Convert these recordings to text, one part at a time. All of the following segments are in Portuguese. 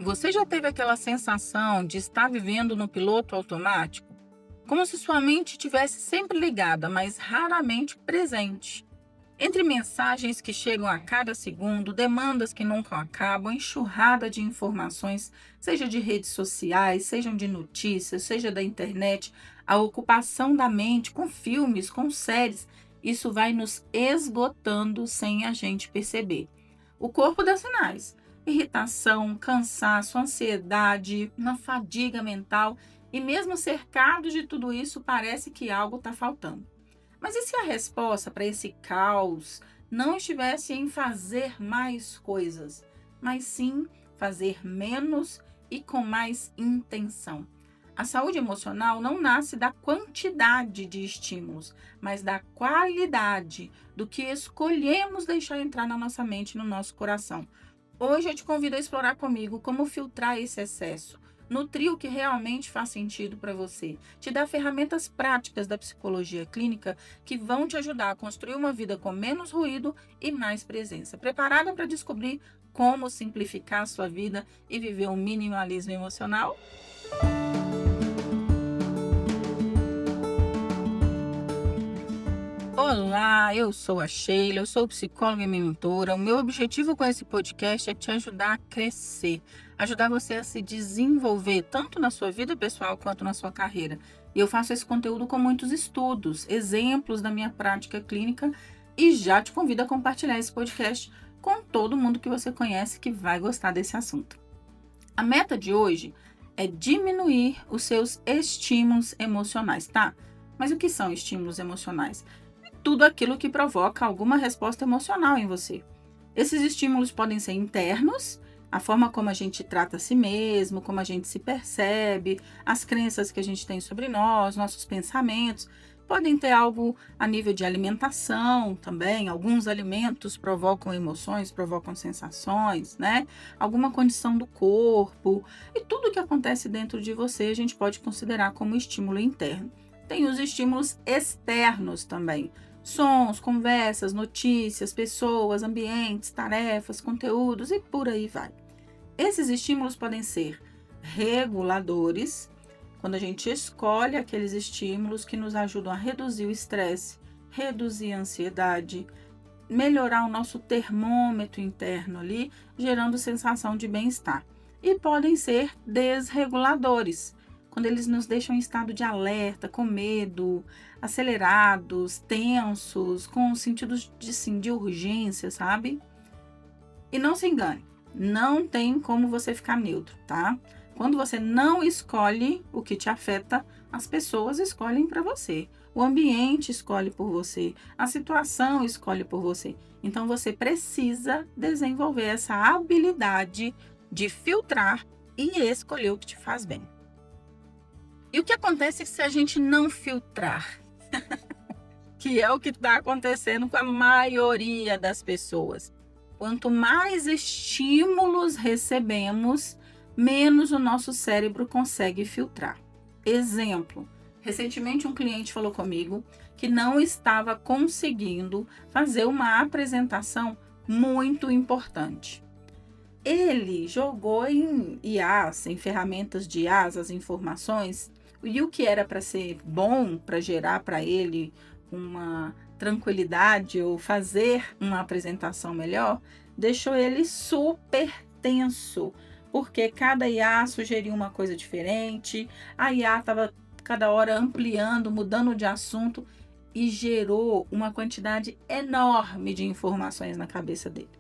Você já teve aquela sensação de estar vivendo no piloto automático? Como se sua mente estivesse sempre ligada, mas raramente presente. Entre mensagens que chegam a cada segundo, demandas que nunca acabam, enxurrada de informações, seja de redes sociais, sejam de notícias, seja da internet, a ocupação da mente com filmes, com séries, isso vai nos esgotando sem a gente perceber. O corpo dá sinais: irritação, cansaço, ansiedade, uma fadiga mental, e mesmo cercados de tudo isso, parece que algo está faltando. Mas e se a resposta para esse caos não estivesse em fazer mais coisas, mas sim fazer menos e com mais intenção? A saúde emocional não nasce da quantidade de estímulos, mas da qualidade do que escolhemos deixar entrar na nossa mente e no nosso coração. Hoje eu te convido a explorar comigo como filtrar esse excesso, nutrir o que realmente faz sentido para você, te dar ferramentas práticas da psicologia clínica que vão te ajudar a construir uma vida com menos ruído e mais presença. Preparada para descobrir como simplificar a sua vida e viver um minimalismo emocional? Olá, eu sou a Sheila, eu sou psicóloga e mentora. O meu objetivo com esse podcast é te ajudar a crescer, ajudar você a se desenvolver tanto na sua vida pessoal quanto na sua carreira. E eu faço esse conteúdo com muitos estudos, exemplos da minha prática clínica e já te convido a compartilhar esse podcast com todo mundo que você conhece que vai gostar desse assunto. A meta de hoje é diminuir os seus estímulos emocionais, tá? Mas o que são estímulos emocionais? Tudo aquilo que provoca alguma resposta emocional em você. Esses estímulos podem ser internos, a forma como a gente trata a si mesmo, como a gente se percebe, as crenças que a gente tem sobre nós, nossos pensamentos. Podem ter algo a nível de alimentação também. Alguns alimentos provocam emoções, provocam sensações, né? Alguma condição do corpo. E tudo que acontece dentro de você a gente pode considerar como estímulo interno. Tem os estímulos externos também. Sons, conversas, notícias, pessoas, ambientes, tarefas, conteúdos e por aí vai. Esses estímulos podem ser reguladores, quando a gente escolhe aqueles estímulos que nos ajudam a reduzir o estresse, reduzir a ansiedade, melhorar o nosso termômetro interno ali, gerando sensação de bem-estar. E podem ser desreguladores, quando eles nos deixam em estado de alerta, com medo, acelerados, tensos, com sentidos de urgência, sabe? E não se engane, não tem como você ficar neutro, tá? Quando você não escolhe o que te afeta, as pessoas escolhem para você. O ambiente escolhe por você, a situação escolhe por você. Então você precisa desenvolver essa habilidade de filtrar e escolher o que te faz bem. E o que acontece se a gente não filtrar? Que é o que está acontecendo com a maioria das pessoas. Quanto mais estímulos recebemos, menos o nosso cérebro consegue filtrar. Exemplo, recentemente um cliente falou comigo que não estava conseguindo fazer uma apresentação muito importante. Ele jogou em IAs, em ferramentas de IAs, as informações, e o que era para ser bom, para gerar para ele uma tranquilidade ou fazer uma apresentação melhor, deixou ele super tenso, porque cada IA sugeria uma coisa diferente, a IA estava cada hora ampliando, mudando de assunto e gerou uma quantidade enorme de informações na cabeça dele.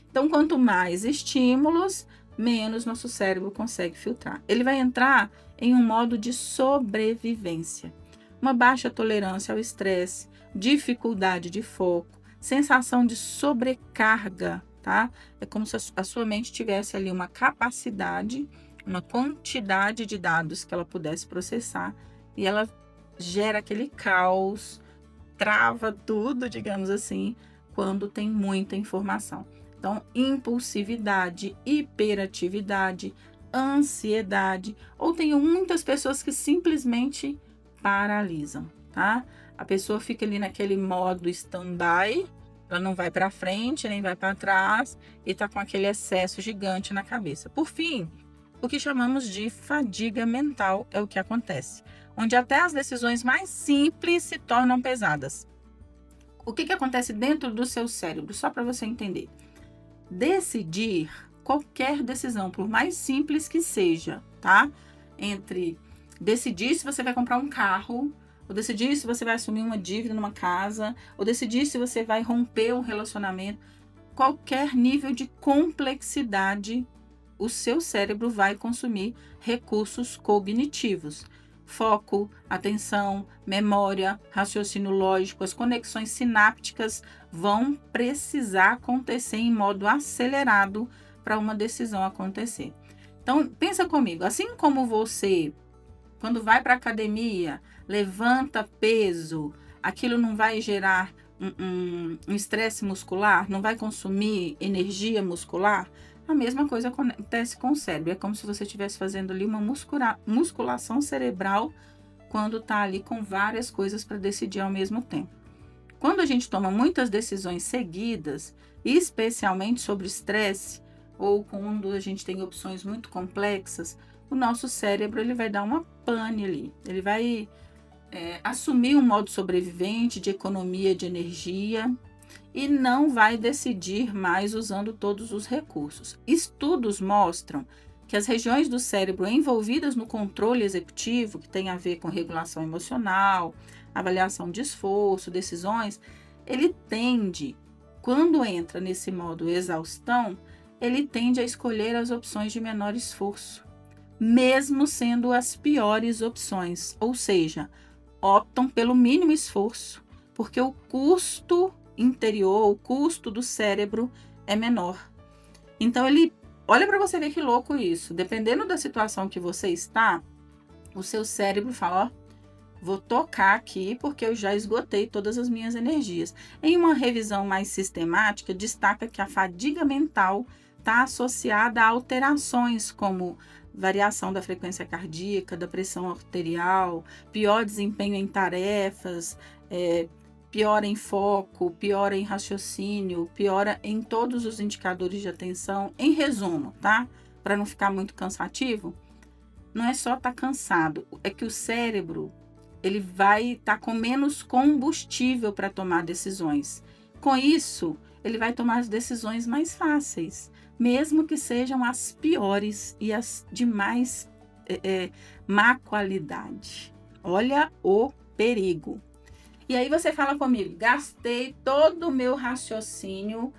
Então, quanto mais estímulos, menos nosso cérebro consegue filtrar. Ele vai entrar em um modo de sobrevivência. Uma baixa tolerância ao estresse, dificuldade de foco, sensação de sobrecarga, tá? É como se a sua mente tivesse ali uma capacidade, uma quantidade de dados que ela pudesse processar e ela gera aquele caos, trava tudo, digamos assim, quando tem muita informação. Então, impulsividade, hiperatividade, ansiedade, ou tenho muitas pessoas que simplesmente paralisam, tá? A pessoa fica ali naquele modo stand-by, ela não vai para frente, nem vai para trás e tá com aquele excesso gigante na cabeça. Por fim, o que chamamos de fadiga mental é o que acontece, onde até as decisões mais simples se tornam pesadas. O que acontece dentro do seu cérebro? Só para você entender. Decidir qualquer decisão, por mais simples que seja, tá? Entre decidir se você vai comprar um carro, ou decidir se você vai assumir uma dívida numa casa, ou decidir se você vai romper um relacionamento, qualquer nível de complexidade, o seu cérebro vai consumir recursos cognitivos. Foco, atenção, memória, raciocínio lógico, as conexões sinápticas vão precisar acontecer em modo acelerado para uma decisão acontecer. Então, pensa comigo, assim como você, quando vai para a academia, levanta peso, aquilo não vai gerar um estresse muscular, não vai consumir energia muscular, a mesma coisa acontece com o cérebro. É como se você estivesse fazendo ali uma musculação cerebral quando está ali com várias coisas para decidir ao mesmo tempo. Quando a gente toma muitas decisões seguidas, especialmente sobre estresse, ou quando a gente tem opções muito complexas, o nosso cérebro ele vai dar uma pane ali. Ele vai assumir um modo sobrevivente de economia de energia e não vai decidir mais usando todos os recursos. Estudos mostram que as regiões do cérebro envolvidas no controle executivo, que tem a ver com regulação emocional, avaliação de esforço, decisões, ele tende, quando entra nesse modo exaustão, ele tende a escolher as opções de menor esforço, mesmo sendo as piores opções, ou seja, optam pelo mínimo esforço, porque o custo interior, o custo do cérebro é menor. Então olha para você ver que louco isso. Dependendo da situação que você está, o seu cérebro fala, ó, vou tocar aqui porque eu já esgotei todas as minhas energias. Em uma revisão mais sistemática, destaca que a fadiga mental está associada a alterações como variação da frequência cardíaca, da pressão arterial, pior desempenho em tarefas, piora em foco, piora em raciocínio, piora em todos os indicadores de atenção. Em resumo, tá? Para não ficar muito cansativo, não é só estar cansado, é que o cérebro ele vai estar com menos combustível para tomar decisões. Com isso, ele vai tomar as decisões mais fáceis, mesmo que sejam as piores e as de mais má qualidade. Olha o perigo. E aí você fala comigo, gastei todo o meu raciocínio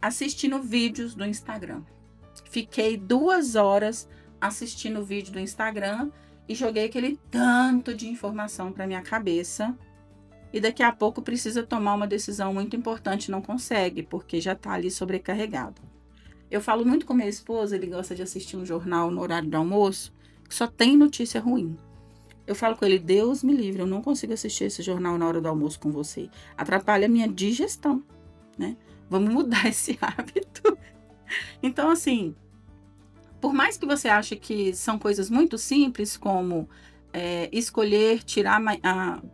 assistindo vídeos do Instagram. Fiquei 2 horas assistindo o vídeo do Instagram e joguei aquele tanto de informação para minha cabeça. E daqui a pouco precisa tomar uma decisão muito importante, não consegue, porque já está ali sobrecarregado. Eu falo muito com minha esposa, ele gosta de assistir um jornal no horário do almoço, que só tem notícia ruim. Eu falo com ele, Deus me livre, eu não consigo assistir esse jornal na hora do almoço com você. Atrapalha a minha digestão, né? Vamos mudar esse hábito. Então, assim, por mais que você ache que são coisas muito simples, como escolher tirar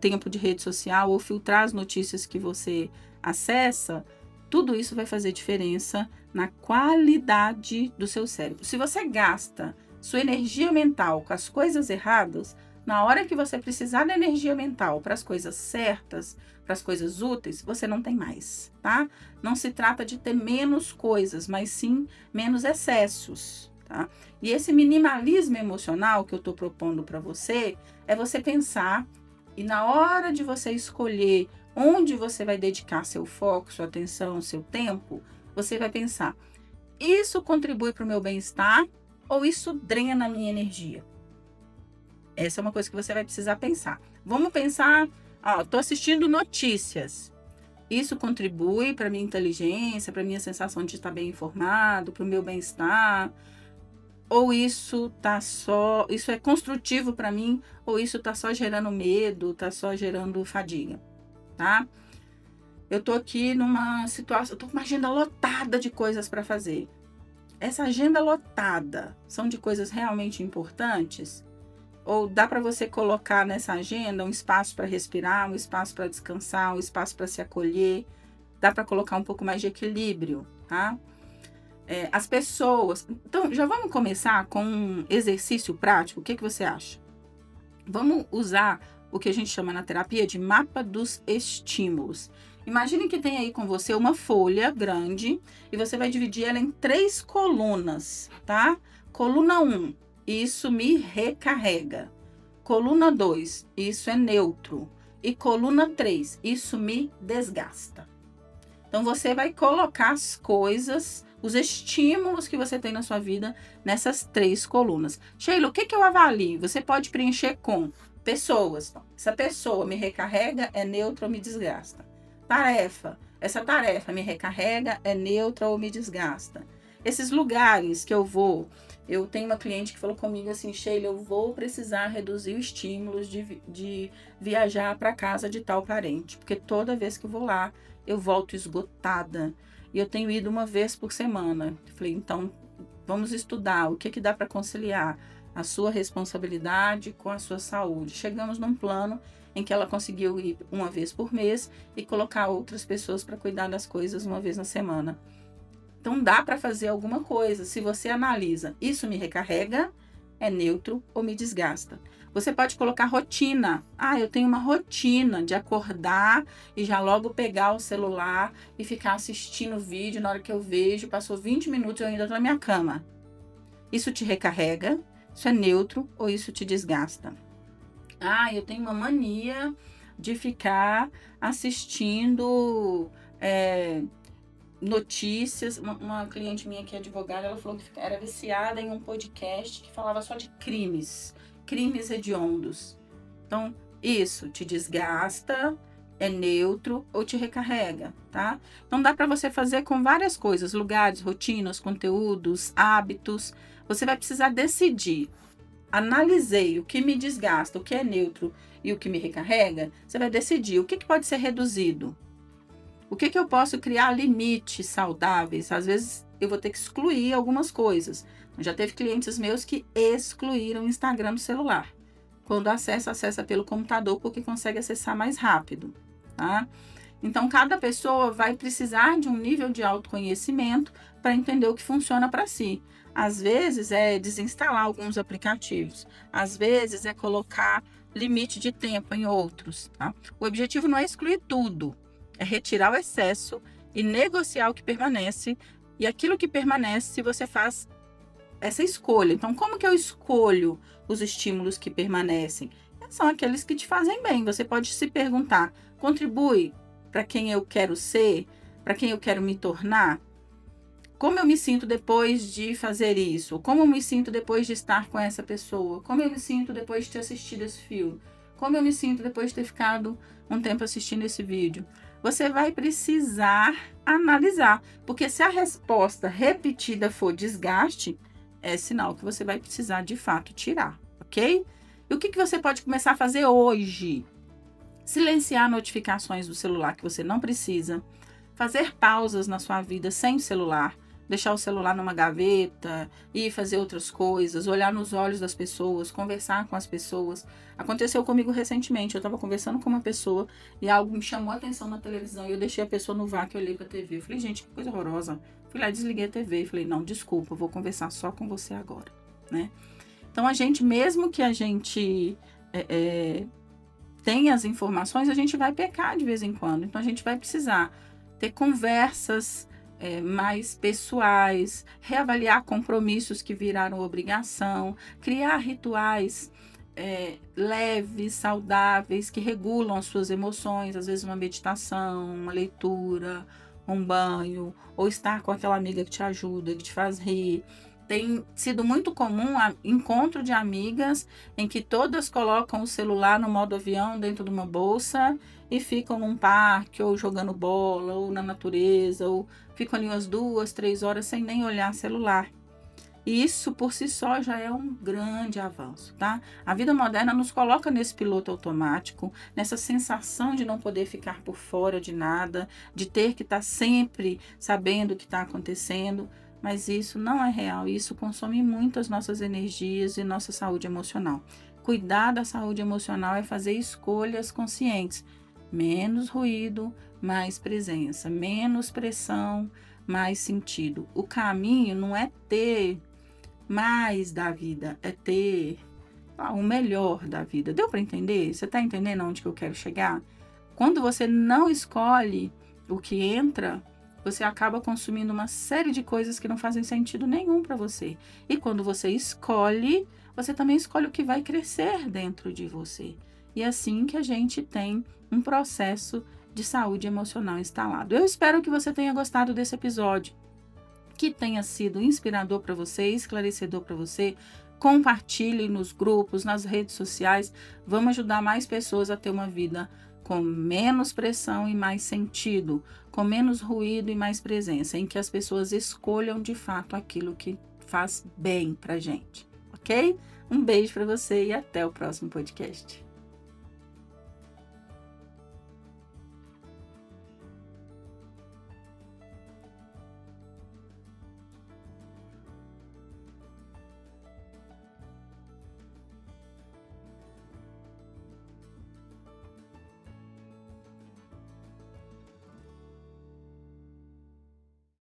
tempo de rede social ou filtrar as notícias que você acessa, tudo isso vai fazer diferença na qualidade do seu cérebro. Se você gasta sua energia mental com as coisas erradas, na hora que você precisar da energia mental para as coisas certas, para as coisas úteis, você não tem mais, tá? Não se trata de ter menos coisas, mas sim menos excessos, tá? E esse minimalismo emocional que eu estou propondo para você, é você pensar e na hora de você escolher onde você vai dedicar seu foco, sua atenção, seu tempo, você vai pensar, isso contribui para o meu bem-estar ou isso drena a minha energia? Essa é uma coisa que você vai precisar pensar. Vamos pensar, estou assistindo notícias. Isso contribui para a minha inteligência, para a minha sensação de estar bem informado, para o meu bem-estar? Ou isso é construtivo para mim, ou isso está só gerando medo, está só gerando fadiga, tá? Eu estou aqui numa situação, estou com uma agenda lotada de coisas para fazer. Essa agenda lotada são de coisas realmente importantes? Ou dá para você colocar nessa agenda um espaço para respirar, um espaço para descansar, um espaço para se acolher? Dá para colocar um pouco mais de equilíbrio, tá? as pessoas. Então, já vamos começar com um exercício prático? O que você acha? Vamos usar o que a gente chama na terapia de mapa dos estímulos. Imagine que tem aí com você uma folha grande e você vai dividir ela em 3 colunas, tá? Coluna 1, isso me recarrega. Coluna 2, isso é neutro. E coluna 3, isso me desgasta. Então, você vai colocar as coisas, os estímulos que você tem na sua vida nessas 3 colunas. Sheila, o que eu avalio? Você pode preencher com pessoas. Então, essa pessoa me recarrega, é neutra ou me desgasta. Tarefa. Essa tarefa me recarrega, é neutra ou me desgasta. Esses lugares que eu vou. Eu tenho uma cliente que falou comigo assim, Sheila, eu vou precisar reduzir os estímulos de viajar para casa de tal parente. Porque toda vez que eu vou lá, eu volto esgotada. E eu tenho ido 1 vez por semana. Falei, então, vamos estudar o que dá para conciliar a sua responsabilidade com a sua saúde. Chegamos num plano em que ela conseguiu ir 1 vez por mês e colocar outras pessoas para cuidar das coisas 1 vez na semana. Então, dá para fazer alguma coisa. Se você analisa, isso me recarrega, é neutro ou me desgasta. Você pode colocar rotina. Eu tenho uma rotina de acordar e já logo pegar o celular e ficar assistindo o vídeo. Na hora que eu vejo, passou 20 minutos e eu ainda estou na minha cama. Isso te recarrega? Isso é neutro ou isso te desgasta? Eu tenho uma mania de ficar assistindo notícias. Uma cliente minha que é advogada, ela falou que era viciada em um podcast que falava só de crimes hediondos. Então, isso te desgasta, é neutro ou te recarrega, tá? Então, dá para você fazer com várias coisas, lugares, rotinas, conteúdos, hábitos. Você vai precisar decidir. Analisei o que me desgasta, o que é neutro e o que me recarrega. Você vai decidir o que pode ser reduzido. O que eu posso criar limites saudáveis? Às vezes eu vou ter que excluir algumas coisas. Já teve clientes meus que excluíram o Instagram do celular. Quando acessa pelo computador, porque consegue acessar mais rápido, tá? Então, cada pessoa vai precisar de um nível de autoconhecimento para entender o que funciona para si. Às vezes é desinstalar alguns aplicativos. Às vezes é colocar limite de tempo em outros, tá? O objetivo não é excluir tudo. É retirar o excesso e negociar o que permanece. E aquilo que permanece, se você faz essa escolha. Então, como que eu escolho os estímulos que permanecem? São aqueles que te fazem bem. Você pode se perguntar, contribui para quem eu quero ser? Para quem eu quero me tornar? Como eu me sinto depois de fazer isso? Como eu me sinto depois de estar com essa pessoa? Como eu me sinto depois de ter assistido esse filme? Como eu me sinto depois de ter ficado um tempo assistindo esse vídeo? Você vai precisar analisar, porque se a resposta repetida for desgaste, é sinal que você vai precisar de fato tirar, ok? E o que você pode começar a fazer hoje? Silenciar notificações do celular que você não precisa, fazer pausas na sua vida sem celular, deixar o celular numa gaveta e fazer outras coisas, olhar nos olhos das pessoas, conversar com as pessoas. Aconteceu comigo recentemente, eu estava conversando com uma pessoa e algo me chamou a atenção na televisão e eu deixei a pessoa no vácuo e olhei para a TV. Eu falei, gente, que coisa horrorosa. Fui lá, desliguei a TV e falei, não, desculpa, eu vou conversar só com você agora, né? Então, a gente, mesmo que a gente tenha as informações, a gente vai pecar de vez em quando. Então, a gente vai precisar ter conversas mais pessoais, reavaliar compromissos que viraram obrigação, criar rituais leves, saudáveis, que regulam as suas emoções, às vezes uma meditação, uma leitura, um banho, ou estar com aquela amiga que te ajuda, que te faz rir. Tem sido muito comum encontro de amigas em que todas colocam o celular no modo avião dentro de uma bolsa e ficam num parque, ou jogando bola, ou na natureza, ou ficam ali umas 2, 3 horas sem nem olhar celular. E isso por si só já é um grande avanço, tá? A vida moderna nos coloca nesse piloto automático, nessa sensação de não poder ficar por fora de nada, de ter que estar sempre sabendo o que está acontecendo, mas isso não é real, isso consome muito as nossas energias e nossa saúde emocional. Cuidar da saúde emocional é fazer escolhas conscientes, menos ruído, mais presença, menos pressão, mais sentido. O caminho não é ter mais da vida, é ter o melhor da vida. Deu para entender? Você está entendendo aonde que eu quero chegar? Quando você não escolhe o que entra, você acaba consumindo uma série de coisas que não fazem sentido nenhum para você. E quando você escolhe, você também escolhe o que vai crescer dentro de você. E é assim que a gente tem um processo de saúde emocional instalado. Eu espero que você tenha gostado desse episódio, que tenha sido inspirador para você, esclarecedor para você. Compartilhe nos grupos, nas redes sociais. Vamos ajudar mais pessoas a ter uma vida com menos pressão e mais sentido, com menos ruído e mais presença, em que as pessoas escolham de fato aquilo que faz bem pra gente, ok? Um beijo para você e até o próximo podcast.